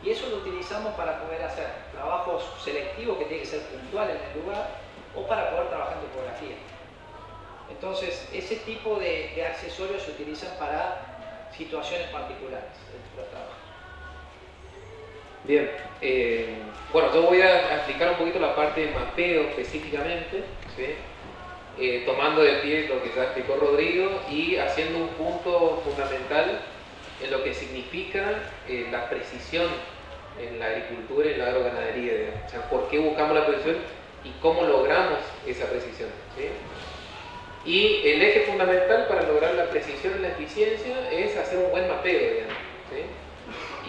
Y eso lo utilizamos para poder hacer trabajos selectivos que tienen que ser puntuales en el lugar o para poder trabajar en topografía. Entonces, ese tipo de accesorios se utilizan para situaciones particulares dentro del trabajo. Bien, bueno, yo voy a explicar un poquito la parte de mapeo específicamente, ¿sí? Tomando de pie lo que ya explicó Rodrigo y haciendo un punto fundamental en lo que significa la precisión en la agricultura y en la agroganadería, digamos. O sea, por qué buscamos la precisión y cómo logramos esa precisión, ¿sí? Y el eje fundamental para lograr la precisión y la eficiencia es hacer un buen mapeo, digamos, ¿sí?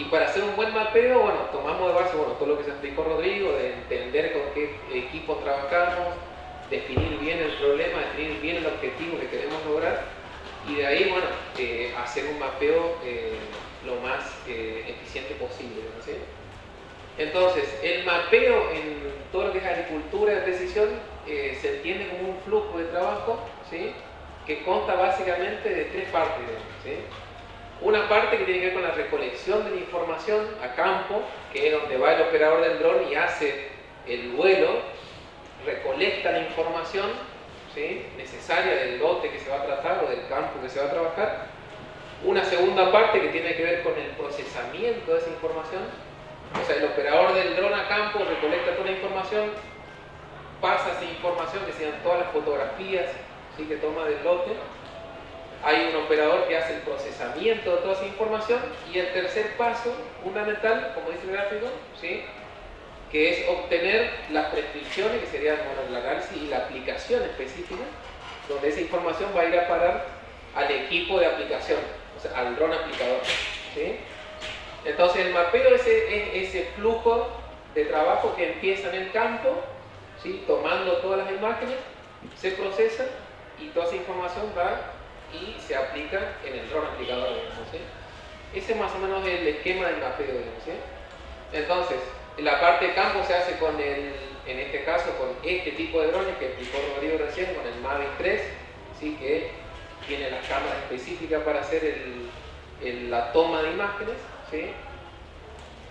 Y para hacer un buen mapeo, bueno, tomamos de base, bueno, todo lo que se explicó Rodrigo, de entender con qué equipo trabajamos, definir bien el problema, definir bien el objetivo que queremos lograr, y de ahí, bueno, hacer un mapeo lo más eficiente posible, ¿sí? Entonces, el mapeo en todo lo que es agricultura de precisión se entiende como un flujo de trabajo, ¿sí? Que consta básicamente de tres partes, ¿sí? Una parte que tiene que ver con la recolección de la información a campo, que es donde va el operador del dron y hace el vuelo, recolecta la información, ¿sí? Necesaria del lote que se va a tratar o del campo que se va a trabajar. Una segunda parte que tiene que ver con el procesamiento de esa información. O sea, el operador del dron a campo recolecta toda la información, pasa esa información, que sean todas las fotografías, ¿sí? Que toma del lote. Hay un operador que hace el procesamiento de toda esa información. Y el tercer paso fundamental, como dice el gráfico, ¿sí? Que es obtener las prescripciones, que serían, bueno, el análisis y la aplicación específica, donde esa información va a ir a parar al equipo de aplicación, o sea, al dron aplicador, ¿sí? Entonces el mapeo es ese flujo de trabajo que empieza en el campo, ¿sí? Tomando todas las imágenes, se procesa y toda esa información va y se aplica en el dron aplicador, digamos, ¿sí? Ese es más o menos el esquema del mapeo, digamos, ¿sí? Entonces, la parte de campo se hace con en este caso, con este tipo de drones que explicó Rodrigo recién, con el Mavic 3, ¿sí? Que tiene las cámaras específicas para hacer la toma de imágenes, ¿sí?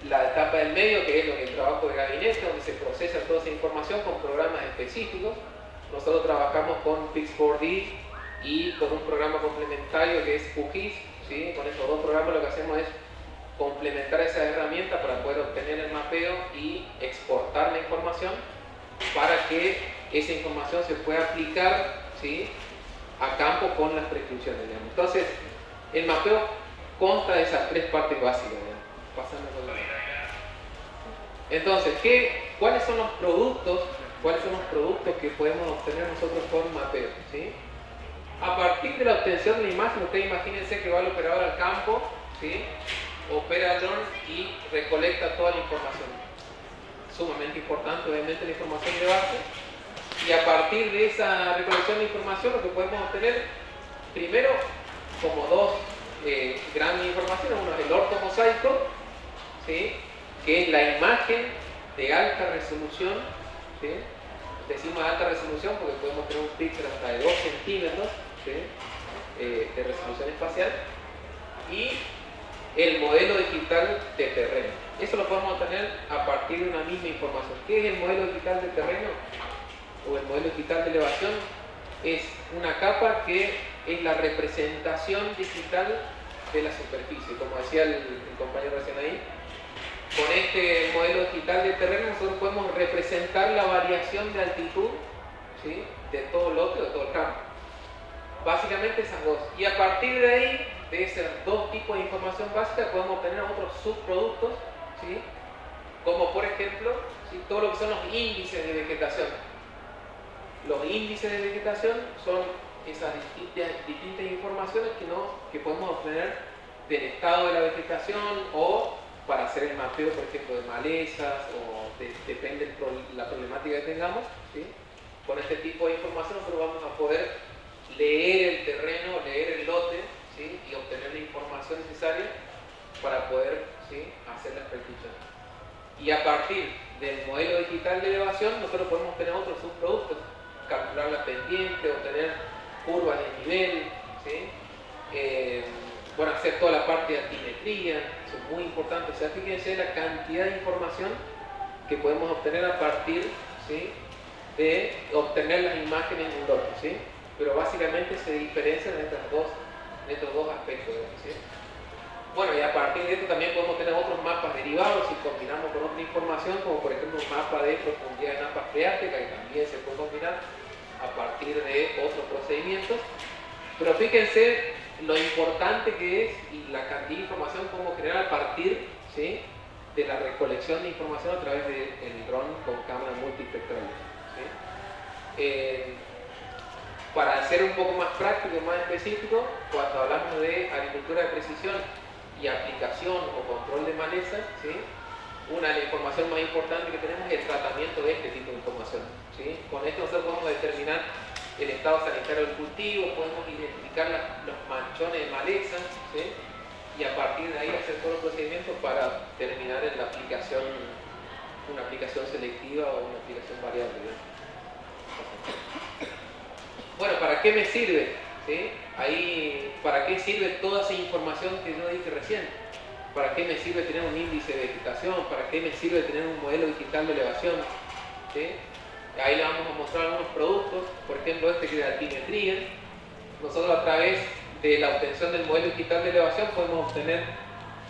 La etapa del medio, que es lo que es el trabajo de gabinete, donde se procesa toda esa información con programas específicos. Nosotros trabajamos con Pix4D y con un programa complementario que es QGIS, ¿sí? Con esos dos programas lo que hacemos es complementar esa herramienta para poder obtener el mapeo y exportar la información para que esa información se pueda aplicar, ¿sí? A campo con las prescripciones, digamos. Entonces, el mapeo consta de esas tres partes básicas, digamos. Pasando con la... Entonces, ¿cuáles son los productos que podemos obtener nosotros con mapeo, ¿sí? A partir de la obtención de la imagen, ustedes imagínense que va el operador al campo, ¿sí? Opera el dron y recolecta toda la información. Sumamente importante, obviamente, la información de base. Y a partir de esa recolección de información, lo que podemos obtener, primero, como dos grandes informaciones. Uno es el ortomosaico, ¿sí? Que es la imagen de alta resolución, ¿sí? Decimos alta resolución porque podemos tener un píxel hasta de 2 centímetros, ¿sí? De resolución espacial. Y el modelo digital de terreno. Eso lo podemos obtener a partir de una misma información. ¿Qué es el modelo digital de terreno? O el modelo digital de elevación. Es una capa que es la representación digital de la superficie. Como decía el compañero recién ahí, con este modelo digital de terreno nosotros podemos representar la variación de altitud, ¿sí? De todo el lote, de todo el campo. Básicamente esas dos. Y a partir de ahí, de esos dos tipos de información básica, podemos obtener otros subproductos, ¿sí? Como por ejemplo, ¿sí? Todo lo que son los índices de vegetación. Los índices de vegetación son esas distintas informaciones que podemos obtener del estado de la vegetación o para hacer el mapeo, por ejemplo, de malezas o depende de la problemática que tengamos, ¿sí? Con este tipo de información nosotros vamos a poder leer el terreno, leer el lote, ¿sí? Y obtener la información necesaria para poder, ¿sí? Hacer las prescripciones. Y a partir del modelo digital de elevación nosotros podemos tener otros subproductos, calcular la pendiente, obtener curvas de nivel, ¿sí? bueno, hacer toda la parte de altimetría, eso es muy importante. O sea, fíjense la cantidad de información que podemos obtener a partir, ¿sí?, de obtener las imágenes en un lote, ¿sí? Pero básicamente se diferencian en estos dos aspectos, ¿sí? Bueno, y a partir de esto también podemos tener otros mapas derivados si combinamos con otra información, como por ejemplo un mapa de profundidad en napas freáticas, que también se puede combinar a partir de otros procedimientos. Pero fíjense lo importante que es y la cantidad de información que podemos generar a partir, ¿sí?, de la recolección de información a través del dron con cámara multispectral, ¿sí? Para ser un poco más práctico y más específico, cuando hablamos de agricultura de precisión y aplicación o control de malezas, ¿sí?, una de las informaciones más importantes que tenemos es el tratamiento de este tipo de información, ¿sí? Con esto nosotros podemos determinar el estado sanitario del cultivo, podemos identificar los manchones de maleza, ¿sí?, y a partir de ahí hacer todos los procedimientos para terminar en la aplicación, una aplicación selectiva o una aplicación variable, ¿no? Bueno, ¿para qué me sirve? ¿Sí? Ahí, ¿para qué sirve toda esa información que yo dije recién? ¿Para qué me sirve tener un índice de vegetación? ¿Para qué me sirve tener un modelo digital de elevación? ¿Sí? Ahí le vamos a mostrar algunos productos, por ejemplo este que es de altimetría. Nosotros a través de la obtención del modelo digital de elevación podemos obtener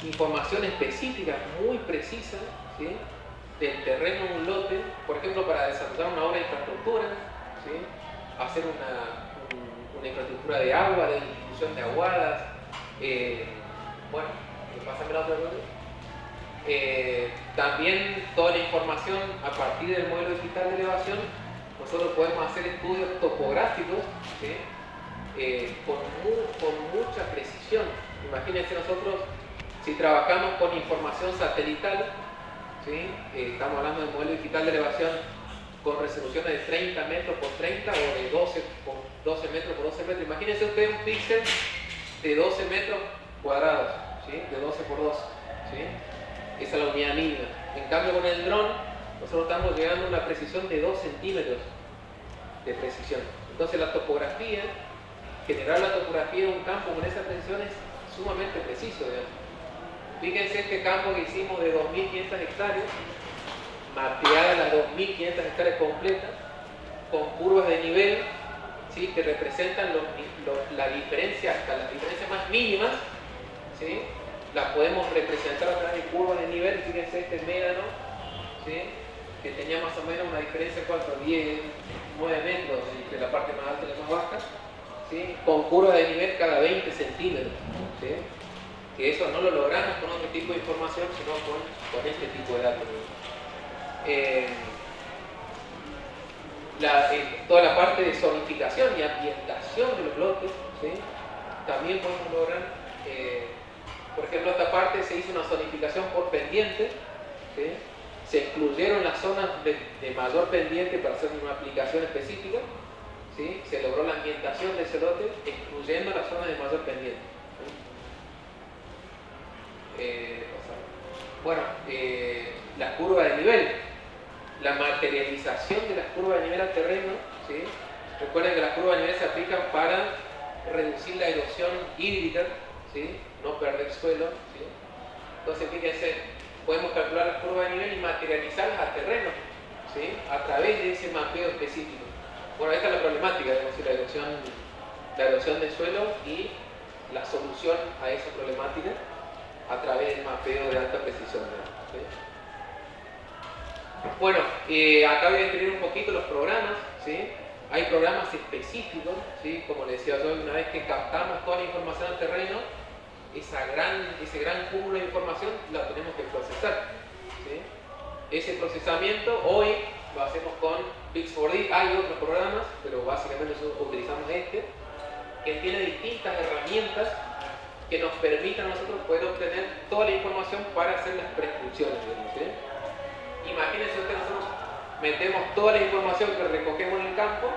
información específica, muy precisa, ¿sí?, del terreno en un lote, por ejemplo para desarrollar una obra de infraestructura, ¿sí?, hacer una infraestructura de agua, de distribución de aguadas, bueno, pásame la otra pregunta. También toda la información a partir del modelo digital de elevación, nosotros podemos hacer estudios topográficos, ¿sí?, con mucha precisión. Imagínense nosotros, si trabajamos con información satelital, ¿sí?, estamos hablando del modelo digital de elevación con resoluciones de 30 metros por 30 o de 12 metros por 12 metros. Imagínense ustedes un píxel de 12 metros cuadrados, ¿sí?, de 12 por 12, ¿sí? Esa es la unidad mínima. En cambio con el dron, nosotros estamos llegando a una precisión de 2 centímetros de precisión. Entonces la topografía, generar la topografía de un campo con esa precisión es sumamente preciso, digamos. Fíjense este campo que hicimos de 2.500 hectáreas, mapeada las 2.500 hectáreas completas, con curvas de nivel, ¿sí?, que representan la diferencia, hasta las diferencias más mínimas, ¿sí?, las podemos representar a través de curvas de nivel. Fíjense este médano, ¿sí?, que tenía más o menos una diferencia de 10, 9 metros entre la parte más alta y la más baja, ¿sí?, con curvas de nivel cada 20 centímetros, ¿sí?, que eso no lo logramos con otro tipo de información, sino con este tipo de datos. Toda la parte de zonificación y ambientación de los lotes, ¿sí?, también podemos lograr, por ejemplo, esta parte se hizo una zonificación por pendiente, ¿sí?, se excluyeron las zonas de mayor pendiente para hacer una aplicación específica, ¿sí?, se logró la ambientación de ese lote excluyendo las zonas de mayor pendiente, ¿sí? Bueno, la curva de nivel, la materialización de las curvas de nivel al terreno, ¿sí? Recuerden que las curvas de nivel se aplican para reducir la erosión hídrica, ¿sí?, no perder suelo, ¿sí? Entonces fíjense, podemos calcular las curvas de nivel y materializarlas al terreno, ¿sí?, a través de ese mapeo específico. Bueno, esta es la problemática, digamos, la erosión del suelo y la solución a esa problemática a través del mapeo de alta precisión, ¿sí? Bueno, acá voy a describir un poquito los programas, ¿sí? Hay programas específicos, ¿sí?, como les decía yo, una vez que captamos toda la información al terreno, ese gran cúmulo de información la tenemos que procesar, ¿sí? Ese procesamiento hoy lo hacemos con Pix4D. Hay otros programas, pero básicamente nosotros utilizamos este, que tiene distintas herramientas que nos permitan a nosotros poder obtener toda la información para hacer las prescripciones, ¿sí? Imagínense ustedes, nosotros metemos toda la información que recogemos en el campo,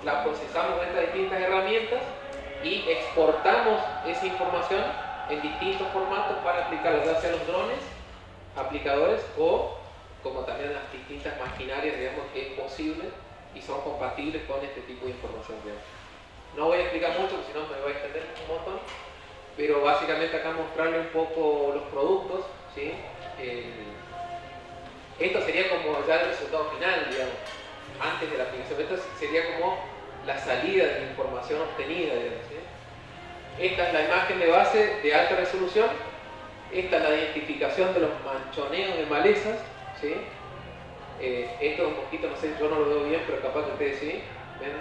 la procesamos con estas distintas herramientas y exportamos esa información en distintos formatos para aplicarla, ya sea los drones, aplicadores o como también las distintas maquinarias, digamos, que es posible y son compatibles con este tipo de información, digamos. No voy a explicar mucho porque si no me voy a extender un montón. pero básicamente acá mostrarle un poco los productos, ¿sí? Esto sería como ya el resultado final, digamos, antes de la aplicación. Esto sería como la salida de la información obtenida, digamos, ¿sí? Esta es la imagen de base de alta resolución. Esta es la identificación de los manchoneos de malezas, ¿sí? Esto un poquito, no sé, yo no lo veo bien, pero capaz que ustedes sí. ¿Ven?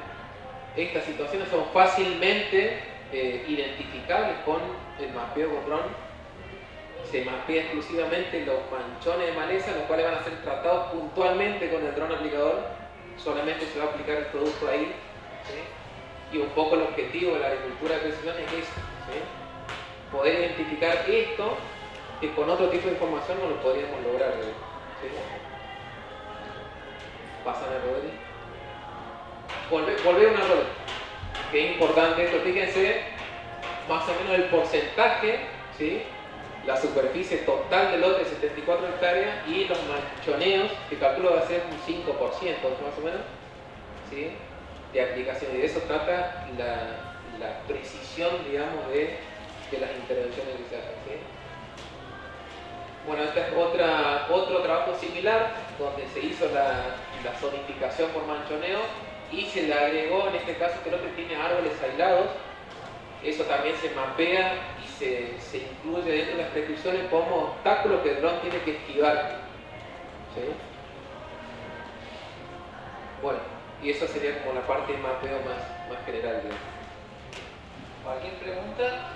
Estas situaciones son fácilmente identificables con el mapeo con dron. Se mapea exclusivamente los manchones de maleza, los cuales van a ser tratados puntualmente con el dron aplicador. Solamente se va a aplicar el producto ahí, ¿sí? Y un poco el objetivo de la agricultura de precisión es eso, ¿sí? Poder identificar esto que con otro tipo de información no lo podríamos lograr, ¿sí? Pásame, Rodri. Volver a una rueda, que es importante esto. Fíjense más o menos el porcentaje, ¿sí? La superficie total del lote de 74 hectáreas y los manchoneos, que calculo va a ser un 5% más o menos, ¿sí? De aplicación. Y de eso trata la precisión, digamos, de las intervenciones que se hacen, ¿sí? Bueno, este es otro trabajo similar, donde se hizo la zonificación por manchoneo y se le agregó, en este caso, que el lote tiene árboles aislados. Eso también se mapea y se incluye dentro de las prescripciones como obstáculos que el dron tiene que esquivar, ¿sí? Bueno, y eso sería como la parte de mapeo más general, digamos. ¿Cualquier pregunta?